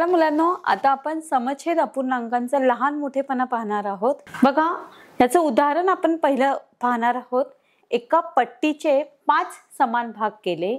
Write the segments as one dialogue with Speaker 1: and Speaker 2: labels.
Speaker 1: चला मुलांनो, आता आपण समछेद अपूर्णांकांचा लहान मोठेपणा पाहणार आहोत। बघा, याचं उदाहरण आपण पहिलं पाहणार आहोत। एका पट्टीचे 5 समान भाग केले,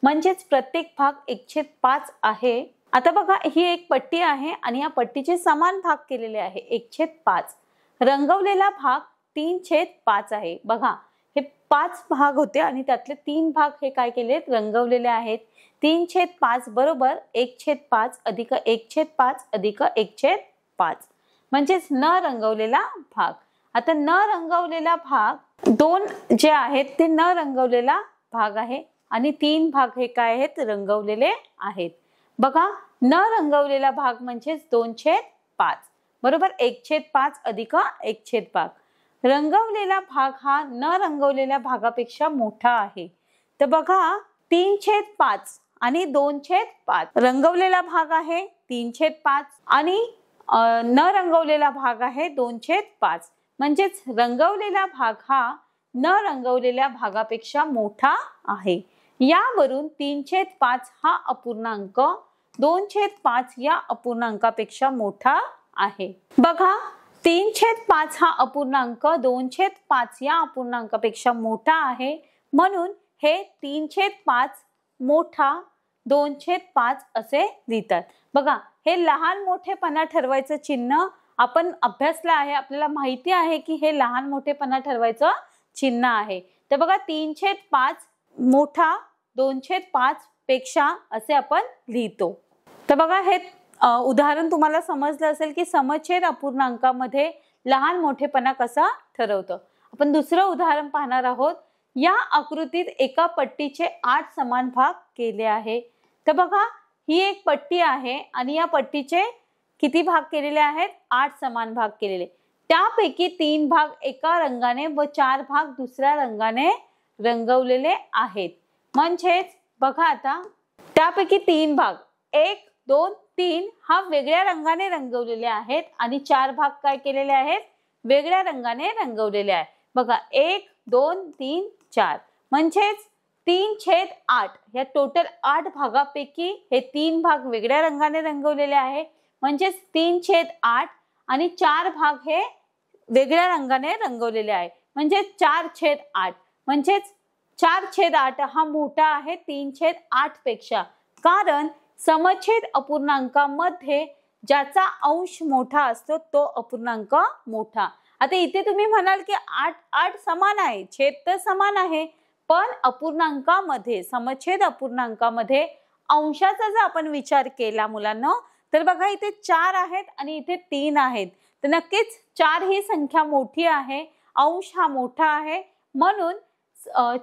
Speaker 1: म्हणजेच प्रत्येक भाग 1/5 आहे। आता बघा, ही एक पट्टी आहे आणि या पट्टीचे समान भाग केलेले आहे 1/5। रंगवलेला भाग 3/5 आहे। बघा, हे 5 भाग होते आणि त्यातले 3 भाग हे काय केलेत, रंगवलेले आहेत। 3/5 बरोबर 1/5 अधिक 1/5 अधिक 1/5 म्हणजेच न रंगवलेला भाग। आता न रंगवलेला भाग 2 जे आहेत ते न रंगवलेला भाग आहे आणि 3 भाग हे काय आहेत, रंगवलेले आहेत। बघा, न रंगवलेला भाग म्हणजेच 2/5 बरोबर 1/5 अधिक 1/5। रंगवलेला भाग हा न रंगवलेल्या भागापेक्षा मोठा आहे। तर बघा, 3/5 आणि 2/5 रंगवलेला भाग आहे 3/5 आणि न रंगवलेला भाग आहे 2/5 म्हणजेच रंगवलेला भाग हा न रंगवलेल्या भागापेक्षा मोठा आहे। यावरून 3/5 हा अपूर्णांक 2/5 या अपूर्णांकापेक्षा मोठा आहे। बघा, 3/5 हा अपूर्णांक 2/5 या अपूर्णांकापेक्षा मोठा आहे, म्हणून हे 3/5 मोठा 2/5 असे लिहितात। बघा, हे लहान मोठेपणा ठरवायचं चिन्ह आपण अभ्यासलं आहे, आपल्याला माहिती आहे की हे लहान मोठेपणा ठरवायचं चिन्ह आहे। तर बघा, 3/5 मोठा 2/5 पेक्षा असे आपण लिहितो। तर बघा, हे उदाहरण तुम्हाला समजलं असेल की समछेद अपूर्णांकामध्ये लहान मोठेपणा कसा ठरवतो। आपण दुसरं उदाहरण पाहणार आहोत। या आकृतीत एका पट्टीचे 8 समान भाग केले आहे। तर बघा, ही एक पट्टी आहे आणि या पट्टीचे किती भाग केलेले आहेत, 8 समान भाग केलेले। त्यापैकी 3 भाग एका रंगाने व 4 भाग दुसऱ्या रंगाने रंगवलेले आहेत। म्हणजेच बघा, आता त्यापैकी 3 भाग 1 2 3 हा वेगळ्या रंगाने रंगवलेले आहेत आणि 4 भाग काय केलेले आहेत, वेगळ्या रंगाने रंगवलेले आहेत। बघा, 1 2 3 4 म्हणजेच 3/8 या टोटल 8 भागापैकी हे 3 भाग वेगळ्या रंगाने रंगवलेले आहे, म्हणजेच 3/8 आणि 4 भाग हे वेगळ्या रंगाने रंगवलेले आहे, म्हणजे 4/8 म्हणजेच 4/8 हा मोठा आहे 3/8 पेक्षा, कारण समछेद अपूर्णांकामध्ये ज्याचा अंश मोठा असतो तो अपूर्णांक मोठा। आता इथे तुम्ही म्हणाल की 8 समान आहे, छेद तर समान आहे, पण अपूर्णांकामध्ये समछेद अपूर्णांकामध्ये अंशाचा जर आपण विचार केला मुलांनो, तर बघा, इथे 4 आहेत आणि इथे 3 आहेत, तर नक्कीच 4 ही संख्या मोठी आहे, अंश हा मोठा आहे, म्हणून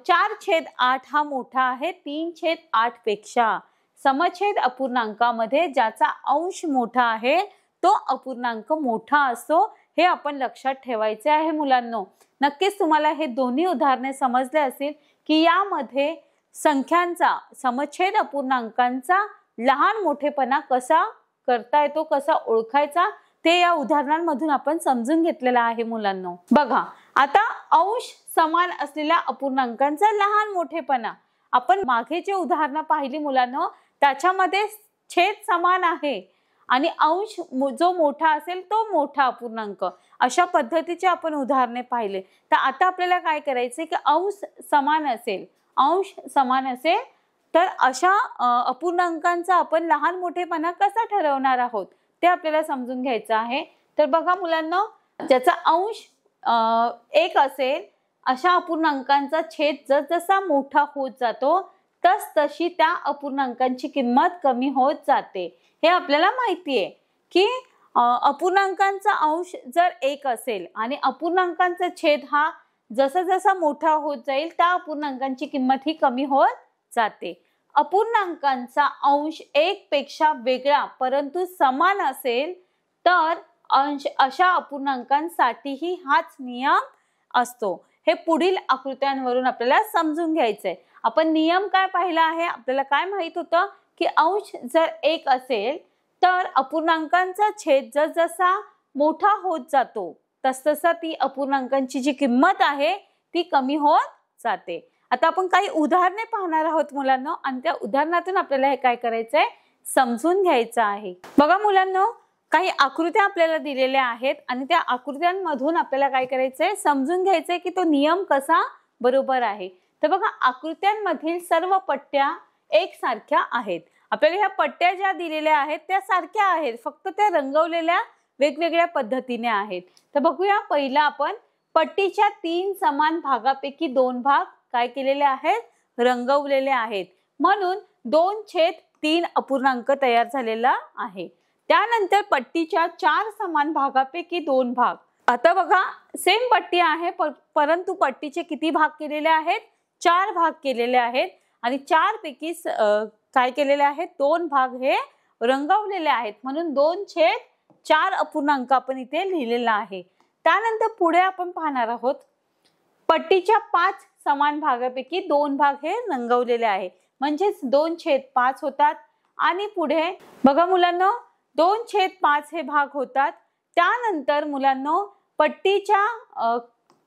Speaker 1: 4/8 हा मोठा आहे 3/8 पेक्षा। समछेद अपूर्णांकामध्ये ज्याचा अंश मोठा आहे तो अपूर्णांक मोठा असतो, हे आपण लक्षात ठेवायचे आहे मुलांनो। नक्कीच तुम्हाला हे दोन्ही उदाहरणे समजले असतील की यामध्ये संख्यांचा समछेद अपूर्णांकांचा लहान मोठेपणा कसा करता येतो, कसा ओळखायचा, ते या उदाहरणांमधून आपण समजून घेतलेला आहे मुलांनो। बघा, आता अंश समान असलेल्या अपूर्णांकांचा लहान मोठेपणा आपण मागे जे उदाहरण पाहिली मुलांनो, त्याच्यामध्ये छेद समान आहे आणि अंश जो मोठा असेल तो मोठा अपूर्णांक, अशा पद्धतीचे आपण उदाहरणे पाहिले। तर आता आपल्याला काय करायचे की अंश समान असेल तर अशा अपूर्णांकांचा आपण लहान मोठेपणा कसा ठरवणार आहोत ते आपल्याला समजून घ्यायचं आहे। तर बघा मुलांनो, ज्याचा अंश 1 असेल अशा अपूर्णांकांचा छेद जसजसा मोठा होत जातो तशी त्या अपूर्णांकांची किंमत कमी होत जाते। हे आपल्याला माहिती आहे की अपूर्णांकांचा अंश जर 1 असेल आणि अपूर्णांकांचा छेद हा जसा मोठा होत जाईल त्या अपूर्णांकांची किंमत ही कमी होत जाते। अपूर्णांकांचा अंश 1 पेक्षा वेगळा परंतु समान असेल तर अशा अपूर्णांकांसाठीही हाच नियम असतो। हे पुढील आकृत्यांवरून आपल्याला समजून घ्यायचंय। आपण नियम काय पाहिला आहे, आपल्याला काय माहित होतं की अंश जर 1 असेल तर अपूर्णांकांचा छेद जसजसा मोठा होत जातो तसतसा ती अपूर्णांकांची जी किंमत आहे ती कमी होत जाते। आता आपण काही उदाहरणे पाहणार आहोत मुलांनो, आणि त्या उदाहरणातून आपल्याला हे काय करायचंय समजून घ्यायचा आहे। बघा मुलांनो, काही आकृत्या आपल्याला दिलेल्या आहेत आणि त्या आकृत्यांमधून आपल्याला काय करायचंय, समजून घ्यायचंय की तो नियम कसा बरोबर आहे। तर बघा, आकृत्यांमधील सर्व पट्ट्या एकसारख्या आहेत। आपल्याला ह्या पट्ट्या ज्या दिलेल्या आहेत त्या सारख्या आहेत, फक्त त्या रंगवलेल्या वेगवेगळ्या पद्धतीने आहेत। तर बघूया, पहिला आपण पट्टीच्या 3 समान भागापैकी 2 भाग काय केलेले आहेत, रंगवलेले आहेत, म्हणून 2/3 अपूर्णांक तयार झालेला आहे। त्यानंतर पट्टीच्या 4 समान भागापैकी 2 भाग, आता बघा सेम पट्टी आहे परंतु पट्टीचे किती भाग केलेले आहेत, 4 भाग केलेले आहेत आणि 4 पैकी काय केलेले आहेत, 2 भाग हे रंगवलेले आहेत, म्हणून 2/4 अपूर्णांक आपण इथे लिहिलेला आहे। त्यानंतर पुढे आपण पाहणार आहोत, पट्टीच्या 5 समान भागापैकी 2 भाग हे रंगवलेले आहे, म्हणजेच 2/5 होतात आणि पुढे बघा मुलांनो 2/5 हे भाग होतात। त्यानंतर मुलांनो, पट्टीच्या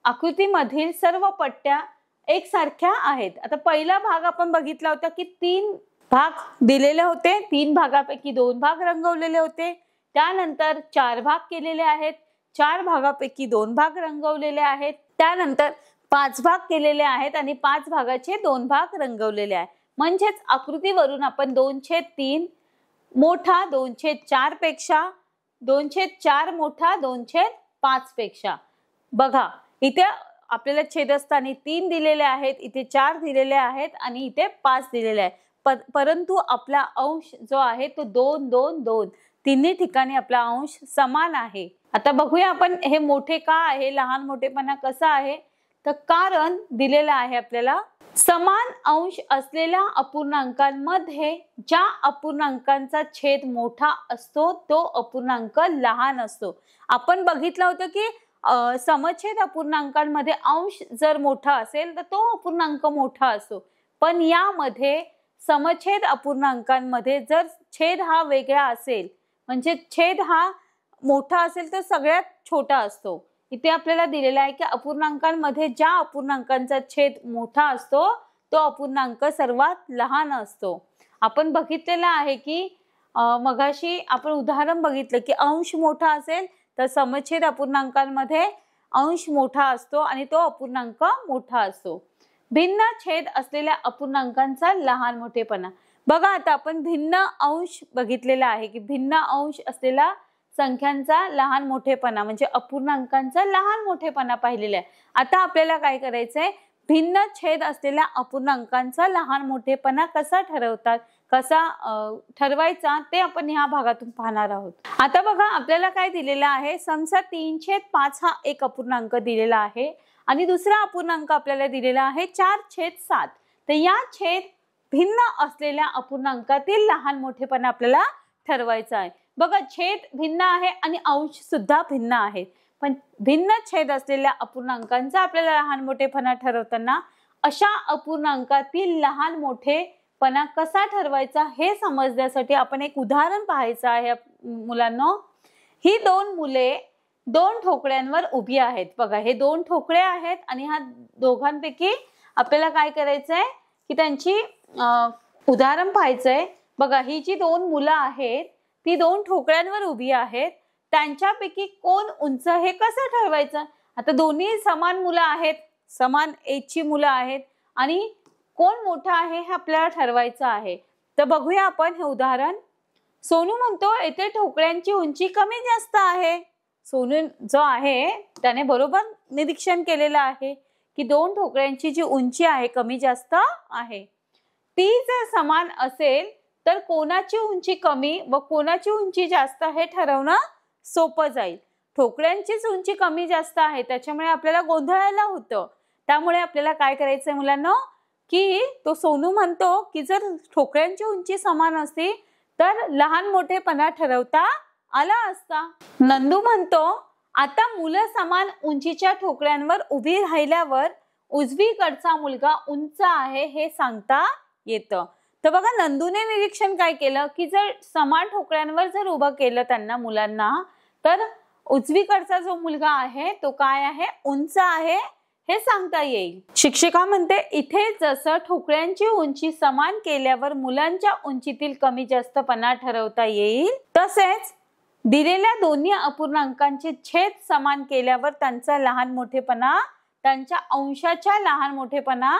Speaker 1: आकृतीमधील सर्व पट्ट्या एकसारख्या आहेत। आता पहिला भाग आपण बघितला होता की 3 भाग दिलेले होते, 3 भागापैकी 2 भाग रंगवलेले होते। त्यानंतर 4 भाग केलेले आहेत, 4 भागापैकी 2 भाग रंगवलेले आहेत। त्यानंतर 5 भाग केलेले आहेत आणि 5 भागाचे 2 भाग रंगवलेले आहेत, म्हणजेच आकृतीवरून आपण 2/3 मोठा 2/4 पेक्षा, 2/4 मोठा 2/5 पेक्षा। बघा, इथे आपल्याला छेदस्थानी 3 दिलेले आहेत, इथे 4 दिलेले आहेत आणि इथे 5 दिलेले आहेत, परंतु आपला अंश जो आहे तो 2 2 2 तिन्ही ठिकाणी आपला अंश समान आहे। आता बघूया आपण हे मोठे का आहे, लहान मोठेपणा कसा आहे, तर कारण दिलेलं आहे आपल्याला, समान अंश असलेल्या अपूर्णांकांमध्ये ज्या अपूर्णांकांचा छेद मोठा असतो तो अपूर्णांक लहान असतो। आपण बघितलं होतं की समछेद अपूर्णांकांमध्ये अंश जर मोठा असेल तर तो अपूर्णांक मोठा असतो, पण यामध्ये समछेद अपूर्णांकांमध्ये जर छेद हा वेगळा असेल, म्हणजे छेद हा मोठा असेल तर सगळ्यात छोटा असतो। इथे आपल्याला दिलेला आहे की अपूर्णांकांमध्ये ज्या अपूर्णांकांचा छेद मोठा असतो तो अपूर्णांक सर्वात लहान असतो। आपण बघितलेला आहे की मगाशी आपण उदाहरण बघितलं की अंश मोठा असेल तर समछेद अपूर्णांकांमध्ये अंश मोठा असतो आणि तो अपूर्णांक मोठा असतो। भिन्न छेद असलेल्या अपूर्णांकांचा लहान मोठेपणा, बघा आता आपण भिन्न अंश बघितलेला आहे की भिन्न अंश असलेल्या संख्यांचा लहान मोठेपणा म्हणजे अपूर्णांकांचा लहान मोठेपणा पाहिलेला आहे। आता आपल्याला काय करायचंय, भिन्न छेद असलेल्या अपूर्णांकांचा लहान मोठेपणा कसा ठरवतात, कसा ठरवायचा ते आपण ह्या भागातून पाहणार आहोत। आता बघा, आपल्याला काय दिलेलं आहे, समजा 3/5 हा एक अपूर्णांक दिलेला आहे आणि दुसरा अपूर्णांक आपल्याला दिलेला आहे 4/7। तर या छेद भिन्न असलेल्या अपूर्णांकातील लहान मोठेपणा आपल्याला ठरवायचा आहे। बघा, छेद भिन्न आहे आणि अंश सुद्धा भिन्न आहेत, पण भिन्न छेद असलेल्या अपूर्णांकांचा आपल्याला लहान मोठेपणा ठरवताना अशा अपूर्णांकातील लहान मोठेपणा कसा ठरवायचा हे समजण्यासाठी आपण एक उदाहरण पाहायचं आहे। मुलांनो, ही 2 मुले 2 ठोकळ्यांवर उभी आहेत। बघा, हे 2 ठोकळे आहेत आणि ह्या दोघांपैकी आपल्याला काय करायचंय की त्यांची उदाहरण पाहायचंय। बघा, ही जी 2 मुलं आहेत ती 2 ठोकळ्यांवर उभी आहेत, त्यांच्यापैकी कोण उंच हे कसं ठरवायचं। आता दोन्ही समान मुलं आहेत, समान एजची मुलं आहेत आणि कोण मोठा आहे हे आपल्याला ठरवायचं आहे। तर बघूया आपण हे उदाहरण। सोनू म्हणतो येथे ठोकळ्यांची उंची कमी जास्त आहे। सोनू जो आहे त्याने बरोबर निरीक्षण केलेलं आहे की 2 ठोकळ्यांची जी उंची आहे कमी जास्त आहे। ती जर समान असेल तर कोणाची उंची कमी व कोणाची उंची जास्त हे ठरवणं सोपं जाईल। ठोकळ्यांचीच उंची कमी जास्त आहे त्याच्यामुळे आपल्याला गोंधळायला होतं। त्यामुळे आपल्याला काय करायचंय मुलांनो, की तो सोनू म्हणतो की जर ठोकळ्यांची उंची समान असती तर लहान मोठेपणा ठरवता आला असता। नंदू म्हणतो आता मुलं समान उंचीच्या ठोकळ्यांवर उभी राहिल्यावर उजवीकडचा मुलगा उंच आहे हे सांगता येतं। तर बघा, नंदूने निरीक्षण काय केलं की जर समान ठोकळ्यांवर जर उभं केलं त्यांना मुलांना तर उजवीकडचा जो मुलगा आहे तो काय आहे, उंच आहे हे सांगता येईल। शिक्षिका म्हणते इथे जसं ठोकळ्यांची उंची समान केल्यावर मुलांच्या उंचीतील कमी जास्तपणा ठरवता येईल, तसेच दिलेल्या दोन्ही अपूर्णांकांचे छेद समान केल्यावर त्यांचा लहान मोठेपणा, त्यांच्या अंशाच्या लहान मोठेपणा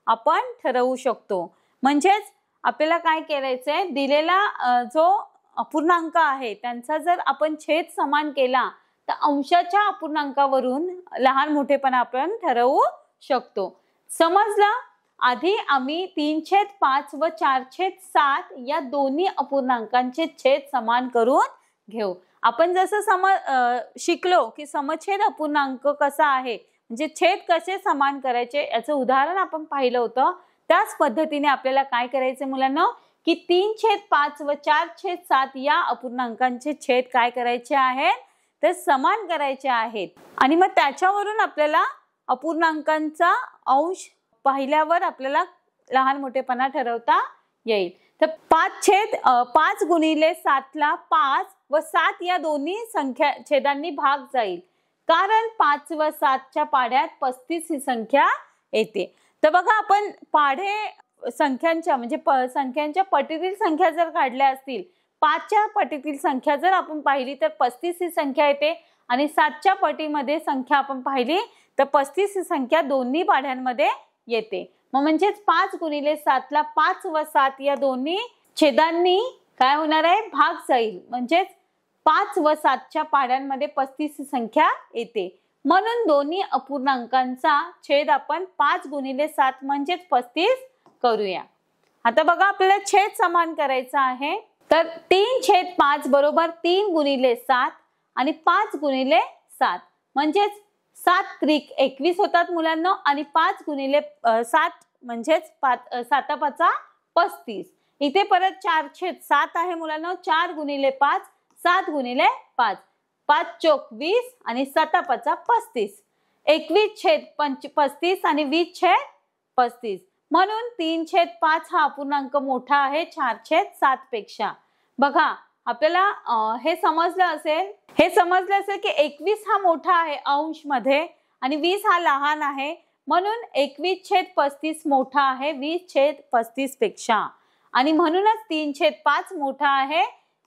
Speaker 1: आपण ठरवू शकतो। म्हणजेच आपल्याला काय करायचंय, दिलेला जो अपूर्णांक आहे त्यांचा जर आपण छेद समान केला तर अंशाच्या अपूर्णांकावरून लहान मोठेपणा आपण ठरवू शकतो। समजलं? आधी आम्ही 3/5 व 4/7 या दोन्ही अपूर्णांकांचे छेद समान करून घेऊ। आपण जसं शिकलो की समछेद अपूर्णांक कसा आहे, म्हणजे छेद कसे समान करायचे याचं उदाहरण आपण पाहिलं होतं, त्याच पद्धतीने आपल्याला काय करायचे मुलांना की 3/5 व 4/7 या अपूर्णांकांचे छेद काय करायचे आहेत, ते समान करायचे आहेत। आणि मग त्याच्यावरून आपल्याला अपूर्णांकांचा अंश पाहिल्यावर आपल्याला लहान मोठेपणा ठरवता येईल। तर 5/5 गुणिले 7 ला 5 व 7 या दोन्ही संख्या छेदांनी भाग जाईल, कारण 5 व 7 च्या पाढ्यात 35 ही संख्या येते। तर बघा आपण पाढे संख्यांच्या म्हणजे संख्यांच्या पटीतील संख्या जर काढल्या असतील, 5 च्या पटीतील संख्या जर आपण पाहिली तर 35 ही संख्या येते, आणि 7 च्या पटीमध्ये संख्या आपण पाहिली तर 35 ही संख्या दोन्ही पाढ्यांमध्ये येते। मग म्हणजेच 5 गुणिले 7 ला 5 व 7 या दोन्ही छेदांनी काय होणार आहे, भाग जाईल, म्हणजेच 5 व 7 च्या पाढ्यांमध्ये 35 ही संख्या येते। म्हणून दोन्ही अपूर्णांकांचा छेद आपण 5 गुणिले 7 म्हणजेच 35 करूया। आता बघा आपल्याला छेद समान करायचा आहे, तर 3/5 बरोबर 3 गुणिले 7 आणि 5 गुणिले 7 म्हणजेच 7 त्रिक 21 होतात मुलांना, आणि 5 गुणिले 7 म्हणजेच 7/5 35। इथे परत 4/7 आहे मुलांना, 4 गुणिले 5 7 गुणिले 5 5 चोक 20 आणि 7/5 35। 21/35 आणि 20/35, म्हणून 3/5 हा अपूर्णांक मोठा आहे 4/7 पेक्षा। बघा आपल्याला हे समजलं असेल की 21 हा मोठा आहे अंश मध्ये आणि 20 हा लहान आहे, म्हणून 21/35 मोठा आहे 20/35 पेक्षा, आणि म्हणूनच 3/5 मोठा आहे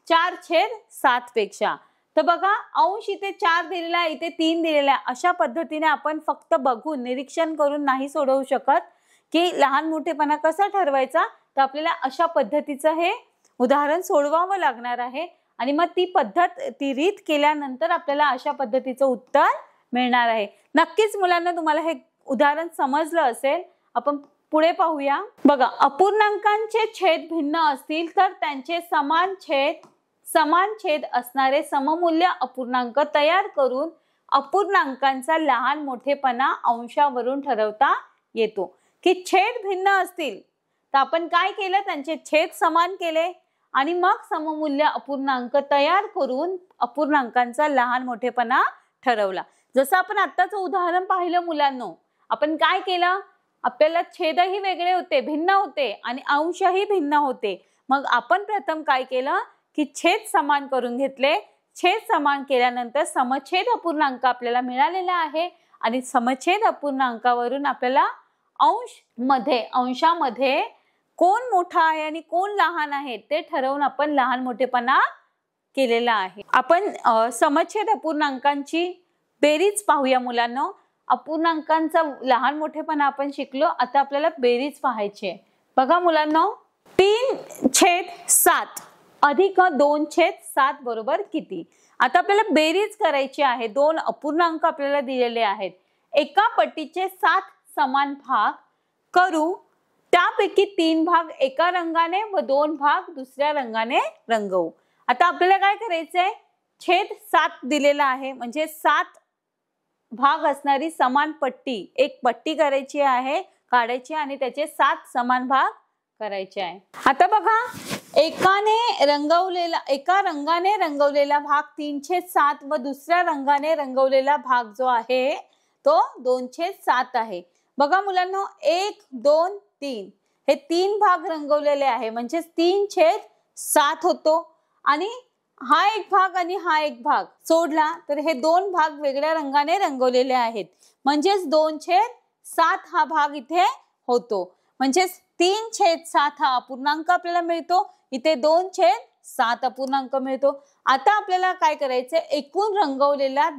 Speaker 1: 4/7 पेक्षा। तर बघा अंश इथे 4 दिलेला आहे, इथे 3 दिलेला आहे, अशा पद्धतीने आपण फक्त बघून निरीक्षण करून नाही सोडवू शकत की लहान मोठेपणा कसा ठरवायचा। तर आपल्याला अशा पद्धतीचं हे उदाहरण सोडवावं लागणार आहे, आणि मग ती रीत केल्यानंतर आपल्याला अशा पद्धतीचं उत्तर मिळणार आहे। नक्कीच मुलांना तुम्हाला हे उदाहरण समजलं असेल। आपण पुढे पाहूया। बघा अपूर्णांकांचे छेद भिन्न असतील तर त्यांचे समान छेद असणारे सममूल्य अपूर्णांक तयार करून अपूर्णांकांचा लहान मोठेपणा अंशावरून ठरवता येतो। की छेद भिन्न असतील तर आपण काय केलं, त्यांचे छेद समान केले आणि मग सममूल्य अपूर्णांक तयार करून अपूर्णांकांचा लहान मोठेपणा ठरवला। जसं आपण आत्ताचं उदाहरण पाहिलं मुलांनो, आपण काय केलं, आपल्याला छेदही वेगळे होते, भिन्न होते, आणि अंशही भिन्न होते। मग आपण प्रथम काय केलं की छेद समान करून घेतले। छेद समान केल्यानंतर समछेद अपूर्णांक आपल्याला मिळालेला आहे, आणि समछेद अपूर्णांकावरून आपल्याला अंशामध्ये कोण मोठा आहे आणि कोण लहान आहे ते ठरवून आपण लहान मोठेपणा केलेला आहे। आपण समछेद अपूर्णांकांची बेरीज पाहूया मुलांनो। अपूर्णांकांचा लहान मोठेपणा आपण शिकलो, आता आपल्याला बेरीज पाहायची आहे। बघा मुलांनो, 3/7 अधिक 2/7 बरोबर किती। आता आपल्याला बेरीज करायची आहे। दोन अपूर्णांक आपल्याला दिलेले आहेत, एका पट्टीचे 7 समान भाग करू, त्यापैकी 3 भाग एका रंगाने व 2 भाग दुसऱ्या रंगाने रंगवू। आता आपल्याला काय करायचंय, छेद 7 दिलेला आहे, म्हणजे 7 भाग असणारी समान पट्टी, एक पट्टी करायची आहे, काढायची, आणि त्याचे 7 समान भाग करायचे आहे। आता बघा एका रंगाने रंगवलेला भाग 3/7 व दुसऱ्या रंगाने रंगवलेला भाग जो आहे तो 2/7 आहे। बघा मुलांनो, 1 2 3 हे 3 भाग रंगवलेले आहे, म्हणजे 3/7 होतो, आणि हा एक भाग आणि हा एक भाग सोडला तर हे दोन भाग वेगळ्या रंगाने रंगवलेले आहेत, म्हणजेच 2/7 हा भाग इथे होतो. म्हणजेच 3/7 हा अपूर्णांक आपल्याला मिळतो. इथे 2/7 अपूर्णांक मिळतो. आता आपल्याला काय करायचं, एकूण रंगवलेला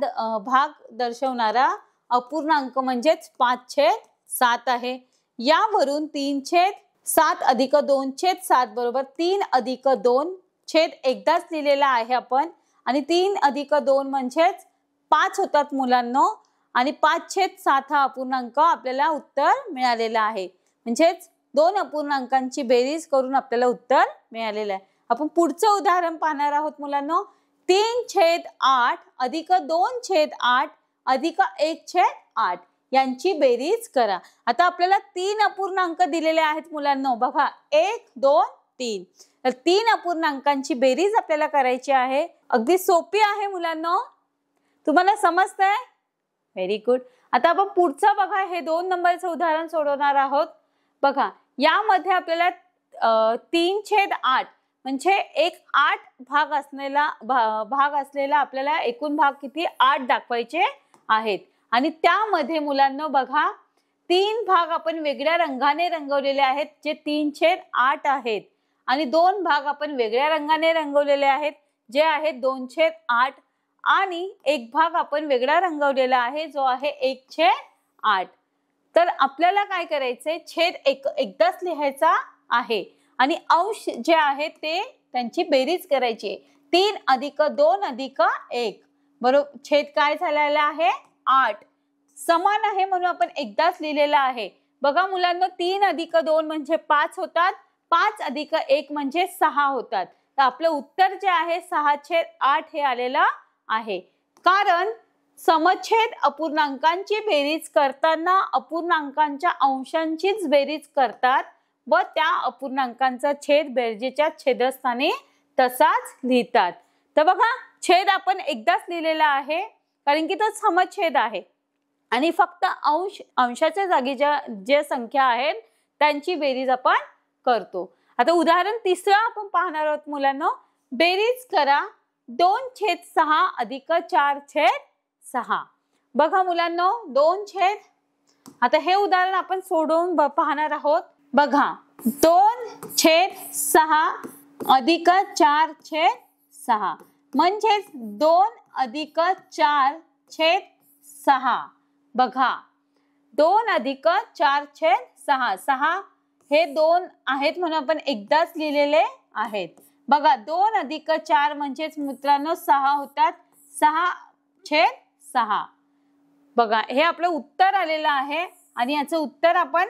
Speaker 1: भाग दर्शवणारा अपूर्णांक म्हणजेच 5/7 आहे. यावरून 3/7 अधिक 2/7 बरोबर 3 अधिक 2 छेद एकदाच लिहिलेला आहे आपण, आणि 3 अधिक 2 म्हणजेच 5 होतात मुलांनो, आणि 5/7 हा अपूर्णांक आपल्याला उत्तर मिळालेला आहे. म्हणजेच दोन अपूर्णांकांची बेरीज करून आपल्याला उत्तर मिळालेलं आहे. आपण पुढचं उदाहरण पाहणार आहोत मुलांनो. 3/8 अधिक 2/8 अधिक 1/8 यांची बेरीज करा. आता आपल्याला 3 अपूर्णांक दिलेले आहेत मुलांनो. बघा 1, 2, 3. तर 3 अपूर्णांकांची बेरीज आपल्याला करायची आहे. अगदी सोपी आहे मुलांनो. तुम्हाला समजतंय? Very good. आता आपण पुढचं बघा, हे 2 नंबरचं उदाहरण सोडवणार आहोत. बघा यामध्ये आपल्याला 3/8 म्हणजे एक 8 भाग असलेला आपल्याला एकूण भाग किती 8 दाखवायचे आहेत. आणि त्यामध्ये मुलांना बघा 3 भाग आपण वेगळ्या रंगाने रंगवलेले आहेत, जे 3/8 आहेत, आणि 2 भाग आपण वेगळ्या रंगाने रंगवलेले आहेत, जे आहेत 2/8, आणि एक भाग आपण वेगळा रंगवलेला आहे, जो आहे 1/8. तर आपल्याला काय करायचंय, छेद एकदाच लिहायचा आहे आणि अंश जे आहे ते त्यांची बेरीज करायची आहे. 3 अधिक 2 अधिक 1 बरोबर छेद काय झालेला आहे 8. समान आहे म्हणून आपण एकदाच लिहिलेला आहे. बघा मुलांना 3 अधिक 2 म्हणजे 5 होतात, 5 अधिक 1 म्हणजे 6 होतात. तर आपलं उत्तर जे आहे 6/8 हे आलेलं आहे. कारण समछेद अपूर्णांकांची बेरीज करताना अपूर्णांकांच्या अंशांचीच बेरीज करतात व त्या अपूर्णांकांचा छेद बेरजेच्या छेदस्थानी तसाच लिहितात. तर बघा छेद आपण एकदाच लिहिलेला आहे कारण की तो समछेद आहे आणि फक्त अंशाच्या जागी ज्या संख्या आहेत त्यांची बेरीज आपण करतो. आता उदाहरण तिसरं आपण पाहणार आहोत मुलांनो. बेरीज करा 2/6 अधिक 4/6. बघा मुलांनो 2 आता हे उदाहरण आपण सोडवून पाहणार आहोत. बघा 2/6 अधिक 4/6 म्हणजेच 2 अधिक 4/6. बघा 2 अधिक 4/6 6 हे 2 आहेत म्हणून आपण एकदाच लिहिलेले आहेत. बघा 2 अधिक 4 म्हणजेच मित्रांनो 6 होतात, 6/6. बघा हे आपलं उत्तर आलेलं आहे आणि याचं उत्तर आपण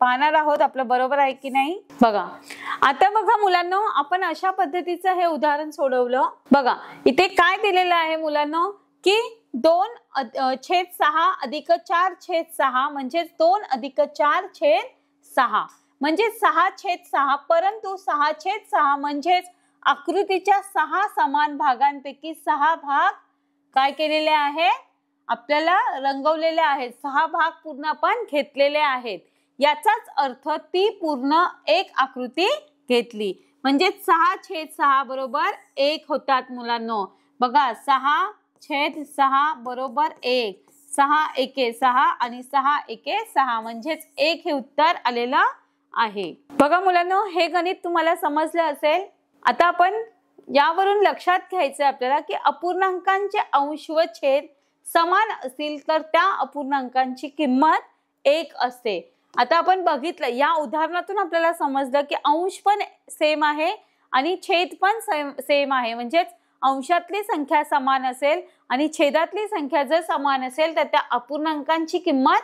Speaker 1: पाहणार आहोत आपलं बरोबर आहे की नाही. बघा आता बघा मुलांनो आपण अशा पद्धतीचं हे उदाहरण सोडवलं. बघा इथे काय दिलेलं आहे मुलांनो की 2/6 अधिक 4/6 म्हणजे 2 अधिक 4/6 म्हणजे 6/6. परंतु 6/6 म्हणजेच आकृतीच्या 6 समान भागांपैकी 6 भाग काय केलेले आहे आपल्याला रंगवलेले आहेत. 6 भाग पूर्ण आपण घेतलेले आहेत. याचाच अर्थ ती पूर्ण एक आकृती घेतली म्हणजे 6/6 बरोबर 1 होतात मुलांनो. बघा 6/6 बरोबर 1. 6 एके 6 आणि 6 एके 6 म्हणजेच 1 हे उत्तर आलेलं आहे. बघा मुलांनो हे गणित तुम्हाला समजलं असेल. आता आपण यावरून लक्षात घ्यायचं आपल्याला की अपूर्णांकांचे अंश व छेद समान असतील तर त्या अपूर्णांकांची किंमत 1 असते. आता आपण बघितलं या उदाहरणातून आपल्याला समजलं की अंश पण सेम आहे आणि छेद पण सेम आहे. म्हणजेच अंशातली संख्या समान असेल आणि छेदातली संख्या जर समान असेल तर त्या अपूर्णांकांची किंमत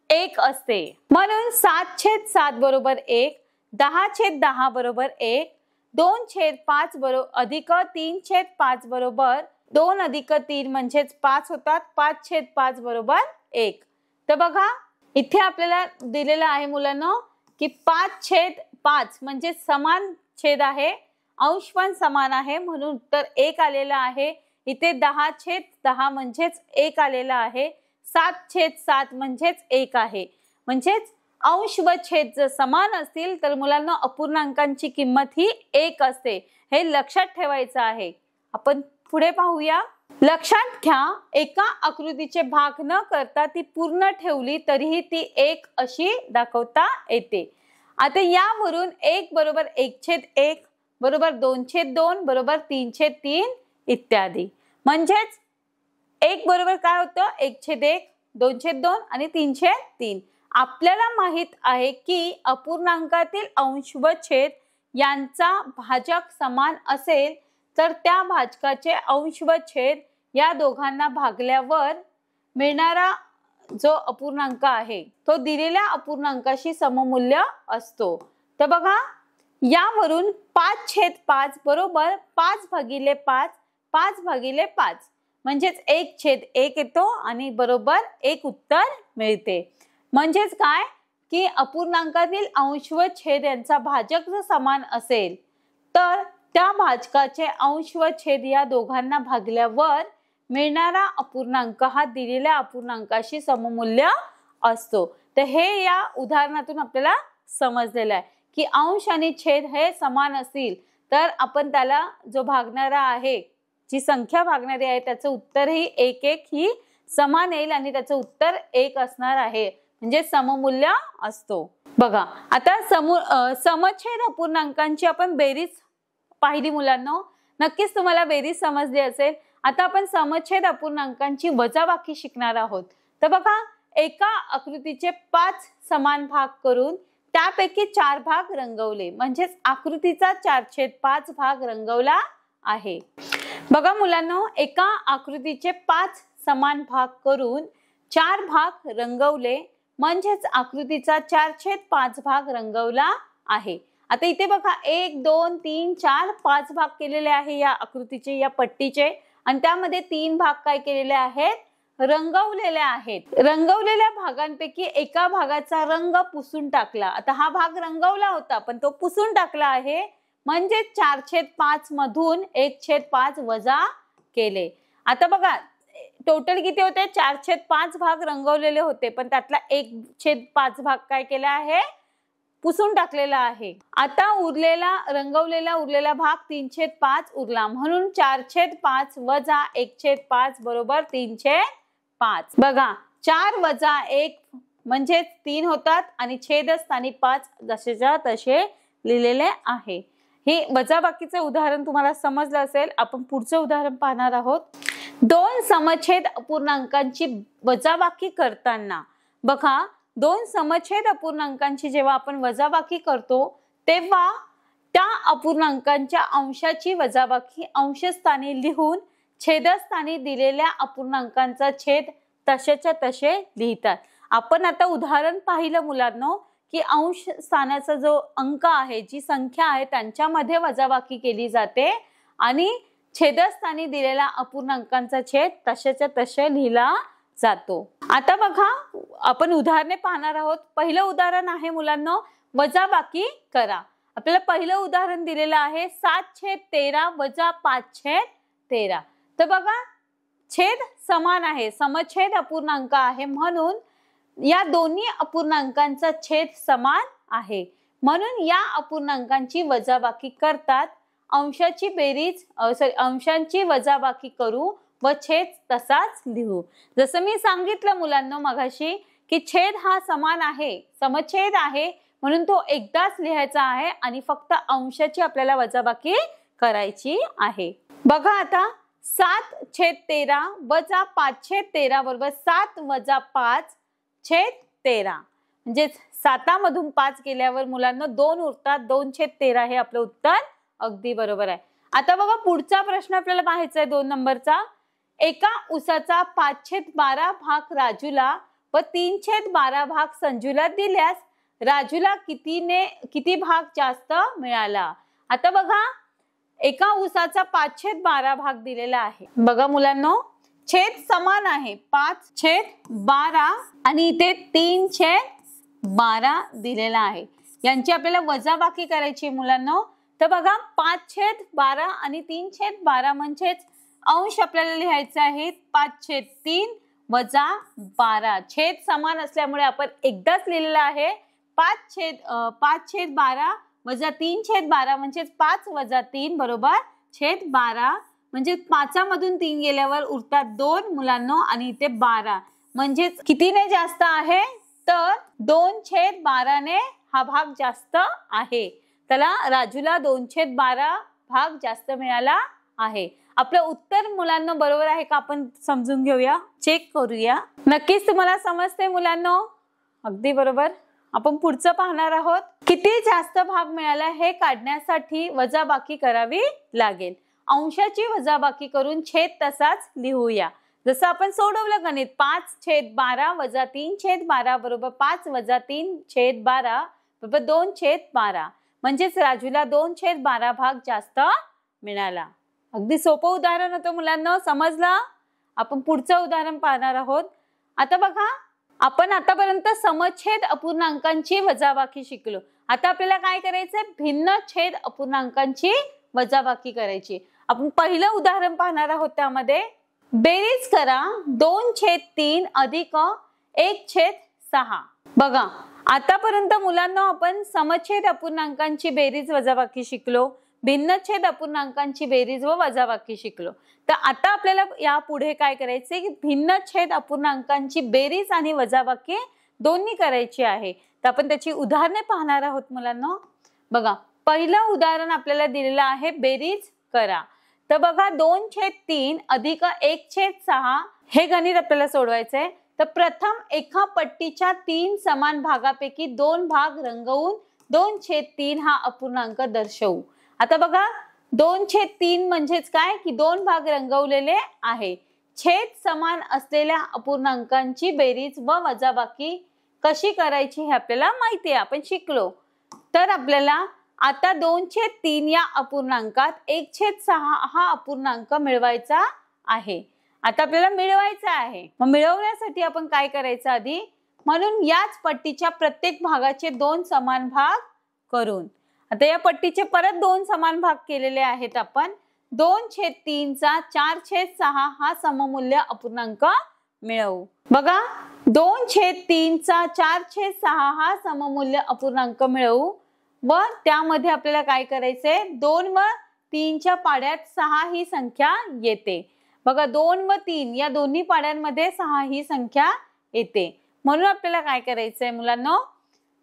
Speaker 1: 1 असते. म्हणून 7/7 बरोबर 1, 10/10 बरोबर 1, 2/5 बरोबर अधिक 3/5 बरोबर 2 अधिक 3 म्हणजेच 5 होतात, 5/5 बरोबर 1. तर बघा इथे आपल्याला दिलेलं आहे मुलांनो की 5/5 म्हणजे समान छेद आहे, अंश पण समान आहे म्हणून उत्तर 1 आलेलं आहे. इथे 10/10 म्हणजेच 1 आलेला आहे. 7/7 म्हणजेच 1 आहे. म्हणजेच अंश व छेद जर समान असतील तर मुलांना अपूर्णांकांची किंमत ही 1 असते. हे लक्षात ठेवायचं आहे. आपण पुढे पाहूया. लक्षात घ्या, एका आकृतीचे भाग न करता ती पूर्ण ठेवली तरीही ती 1 अशी दाखवता येते. आता यावरून 1 बरोबर 1/1 बरोबर 2/2 बरोबर 3/3 इत्यादी. म्हणजेच 1 बरोबर काय होतं 1/1 2/2 आणि 3/3. आपल्याला माहित आहे की अपूर्णांकातील अंश व छेद यांचा भाजक समान असेल तर त्या भाजकाचे अंश व छेद या दोघांना भागल्यावर मिळणारा जो अपूर्णांक आहे तो दिलेल्या अपूर्णांकाशी सममूल्य असतो. तर बघा, यावरून 5/5 बरोबर 5/5 5/5 म्हणजेच 1/1 येतो आणि बरोबर 1 उत्तर मिळते. म्हणजेच काय की अपूर्णांकातील अंश व छेद यांचा भाजक जर समान असेल तर त्या भाजकाचे अंश व छेद या दोघांना भागल्यावर मिळणारा अपूर्णांक हा दिलेल्या अपूर्णांकाशी सममूल्य असतो. तर हे या उदाहरणातून आपल्याला समजलेलं आहे की अंश आणि छेद हे समान असतील तर आपण त्याला जो भागणारा आहे, जी संख्या भागणारी आहे त्याचं उत्तरही 1/1 ही समान येईल आणि त्याचं उत्तर 1 असणार आहे, म्हणजे सममूल्य असतो. बघा, आता समछेद अपूर्णांकांची आपण बेरीज पाहिली मुलांनो. नक्कीच तुम्हाला बेरीज समजली असेल. आता आपण समछेद अपूर्णांकांची वजाबाकी शिकणार आहोत. तर बघा, एका आकृतीचे 5 समान भाग करून त्यापैकी 4 भाग रंगवले, म्हणजेच आकृतीचा 4/5 भाग रंगवला आहे. बघा मुलांनो, एका आकृतीचे 5 समान भाग करून 4 भाग रंगवले, म्हणजेच आकृतीचा 4/5 भाग रंगवला आहे. आता इथे बघा 1 2 3 4 5 भाग केलेले आहे या आकृतीचे, या पट्टीचे, आणि त्यामध्ये 3 भाग काय केलेले आहेत, रंगवलेले आहेत. रंगवलेल्या भागांपैकी एका भागाचा रंग पुसून टाकला. आता हा भाग रंगवला होता पण तो पुसून टाकला आहे, म्हणजे 4/5 मधून 1/5 वजा केले. आता बघा, टोटल किती होते, 4/5 भाग रंगवलेले होते पण त्यातला 1/5 भाग काय केला आहे, पुसून टाकलेला आहे. आता रंगवलेला उरलेला भाग 3/5 उरला, म्हणून 4/5 वजा 1/5 बरोबर 3/5. बघा, 4 वजा 1 म्हणजे 3 होतात आणि छेदस्थानी 5 जसेच्या तसे लिहिलेले आहे. हे वजाबाकीचे उदाहरण तुम्हाला समजलं असेल. आपण पुढचं उदाहरण पाहणार आहोत. 2 समछेद अपूर्णांकांची वजाबाकी करताना, बघा 2 समछेद अपूर्णांकांची जेव्हा आपण वजाबाकी करतो तेव्हा त्या अपूर्णांकांच्या अंशाची वजाबाकी अंशस्थानी लिहून छेदस्थानी दिलेल्या अपूर्णांकांचा छेद तसेच्या तसे लिहितात. आपण आता उदाहरण पाहिलं मुलांनो की अंश स्थानाचा जो अंक आहे, जी संख्या आहे, त्यांच्यामध्ये वजाबाकी केली जाते आणि छेदस्थानी दिलेल्या अपूर्णांकांचा छेद तसेच्या तसे लिहिला जातो. आता बघा, आपण उदाहरणे पाहणार आहोत. पहिलं उदाहरण आहे मुलांनो, वजाबाकी करा. आपल्याला पहिलं उदाहरण दिलेलं आहे 7/13 वजा 5/13. तर बघा, छेद समान आहे, समछेद अपूर्णांक आहे, म्हणून या दोन्ही अपूर्णांकांचा छेद समान आहे, म्हणून या अपूर्णांकांची वजाबाकी करतात. अंशांची वजाबाकी करू व छेद तसाच लिहू. जसं मी सांगितलं मुलांनो मगाशी की छेद हा समान आहे, समछेद आहे, म्हणून तो एकदाच लिहायचा आहे आणि फक्त अंशाची आपल्याला वजाबाकी करायची आहे. बघा आता 7/13 वजा 5/13 बरोबर 7 वजा 5/13, म्हणजे 7 मधून 5 गेल्यावर मुलांना 2 उरतात. 2/13 हे आपलं उत्तर अगदी बरोबर आहे. आता बघा, पुढचा प्रश्न आपल्याला पाहायचा आहे 2 नंबरचा. एका उसाचा 5/12 भाग राजूला व 3/12 भाग संजूला दिल्यास राजूला किती भाग जास्त मिळाला. आता बघा, एका उसाचा 5/12 भाग दिलेला आहे. बघा मुलांनो, छेद समान आहे 5/12 आणि इथे 3/12 दिलेला आहे. यांची आपल्याला वजाबाकी करायची मुलांनो. तर बघा, 5/12 आणि 3/12 म्हणजेच अंश आपल्याला लिहायचा आहे 5/3 वजा 12. छेद समान असल्यामुळे आपण एकदाच लिहिलेला आहे 5/12 वजा 3/12 म्हणजेच 5 वजा 3 बरोबर 12, म्हणजे 5 मधून 3 गेल्यावर उरतात 2 मुलांनो आणि इथे 12 म्हणजे कितीने जास्त आहे तर 2/12 ने हा भाग जास्त आहे. त्याला राजूला 2/12 भाग जास्त मिळाला आहे. आपलं उत्तर मुलांना बरोबर आहे का आपण समजून घेऊया, चेक करूया. नक्कीच तुम्हाला समजते मुलांनो, अगदी बरोबर. आपण पुढचं पाहणार आहोत. किती जास्त भाग मिळाला हे काढण्यासाठी वजाबाकी करावी लागेल. अंशाची वजाबाकी करून छेद तसाच लिहूया. जसं आपण सोडवलं गणित 5/12 वजा 3/12 बरोबर 5 वजा 3/12 बरोबर 2/12 म्हणजेच राजूला 2/12 भाग जास्त मिळाला. अगदी सोपं उदाहरण होतं मुलांना, समजलं. आपण पुढचं उदाहरण पाहणार आहोत. आता बघा, आपण आतापर्यंत समछेद अपूर्णांकांची वजाबाकी शिकलो. आता आपल्याला काय करायचंय, भिन्न छेद अपूर्णांकांची वजाबाकी करायची. आपण पहिलं उदाहरण पाहणार आहोत. त्यामध्ये बेरीज करा 2/3 अधिक 1/6. बघा, आतापर्यंत मुलांना आपण समछेद अपूर्णांकांची बेरीज वजाबाकी शिकलो, भिन्न छेद अपूर्णांकांची बेरीज व वजाबाकी शिकलो. तर आता आपल्याला यापुढे काय करायचे की भिन्न छेद अपूर्णांकांची बेरीज आणि वजाबाकी दोन्ही करायची आहे. तर आपण त्याची उदाहरणे पाहणार आहोत मुलांना. बघा, पहिलं उदाहरण आपल्याला दिलेलं आहे बेरीज करा. तर बघा 2/3 अधिक 1/6 हे गणित आपल्याला सोडवायचंय. तर प्रथम एका पट्टीच्या 3 समान भागापैकी 2 भाग रंगवून 2/3 हा अपूर्णांक दर्शवू. आता बघा 2/3 म्हणजेच काय की 2 भाग रंगवलेले आहे. छेद समान असलेल्या अपूर्णांकांची बेरीज व वजाबाकी कशी करायची हे आपल्याला माहिती आहे, आपण शिकलो. तर आपल्याला आता 2/3 या अपूर्णांकात 1/6 हा अपूर्णांक मिळवायचा आहे. आता आपल्याला मिळवायचा आहे. मग मिळवण्यासाठी आपण काय करायचं आधी, म्हणून याच पट्टीच्या प्रत्येक भागाचे 2 समान भाग करून आता या पट्टीचे परत 2 समान भाग केलेले आहेत. आपण 2/3 चा 4/6 हा सममूल्य अपूर्णांक मिळवू. बघा 2/3 चा 4/6 हा सममूल्य अपूर्णांक मिळवू व त्यामध्ये आपल्याला काय करायचंय, 2 व 3 च्या पाड्यात 6 ही संख्या येते. बघा 2 व 3 या दोन्ही पाड्यांमध्ये 6 ही संख्या येते. म्हणून आपल्याला काय करायचंय मुलांनो,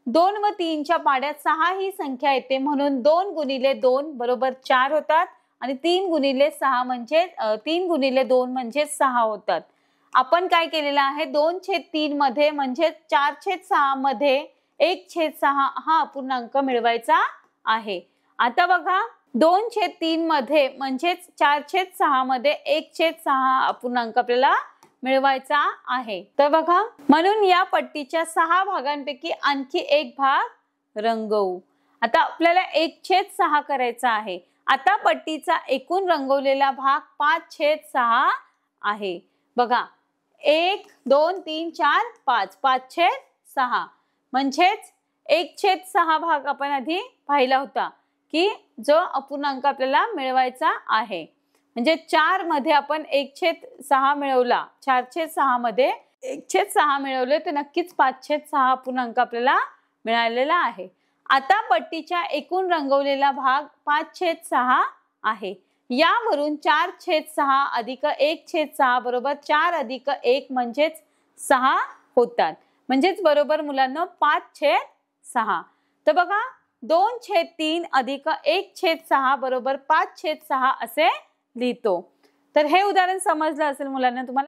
Speaker 1: 2 व 3 च्या पाड्यात 6 ही संख्या येते म्हणून 2 गुणिले 2 बरोबर 4 होतात आणि 3 गुणिले 6 म्हणजे 3 गुणिले 2 म्हणजे 6 होतात. आपण काय केलेलं आहे 2/3 मध्ये म्हणजे 4/6 मध्ये 1/6 हा अपूर्णांक मिळवायचा आहे. आता बघा 2/3 मध्ये म्हणजेच 4/6 मध्ये 1/6 अपूर्णांक आपल्याला मिळवायचा आहे. तर बघा, म्हणून या पट्टीच्या 6 भागांपैकी आणखी एक भाग रंगवू. आता आपल्याला 1/6 करायचा आहे. आता पट्टीचा एकूण रंगवलेला भाग 5/6 आहे. बघा 1 2 3 4 5 5/6 म्हणजेच 1/6 भाग आपण आधी पाहिला होता की जो अपूर्णांक आपल्याला मिळवायचा आहे. म्हणजे 4 मध्ये आपण 1/6 मिळवला, 4/6 मध्ये 1/6 मिळवले तर नक्कीच 5/6 अपूर्णांक आपल्याला मिळालेला आहे. आता पट्टीच्या एकूण रंगवलेला भाग 5/6 आहे. यावरून 4/6 अधिक 1/6 बरोबर 4 अधिक 1 म्हणजेच 6 होतात. म्हणजेच बरोबर मुलांना 5/6. तर बघा 2/3 अधिक 1/6 बरोबर 5/6 असे लिहितो. तर हे उदाहरण समजलं असेल मुलांना तुम्हाला.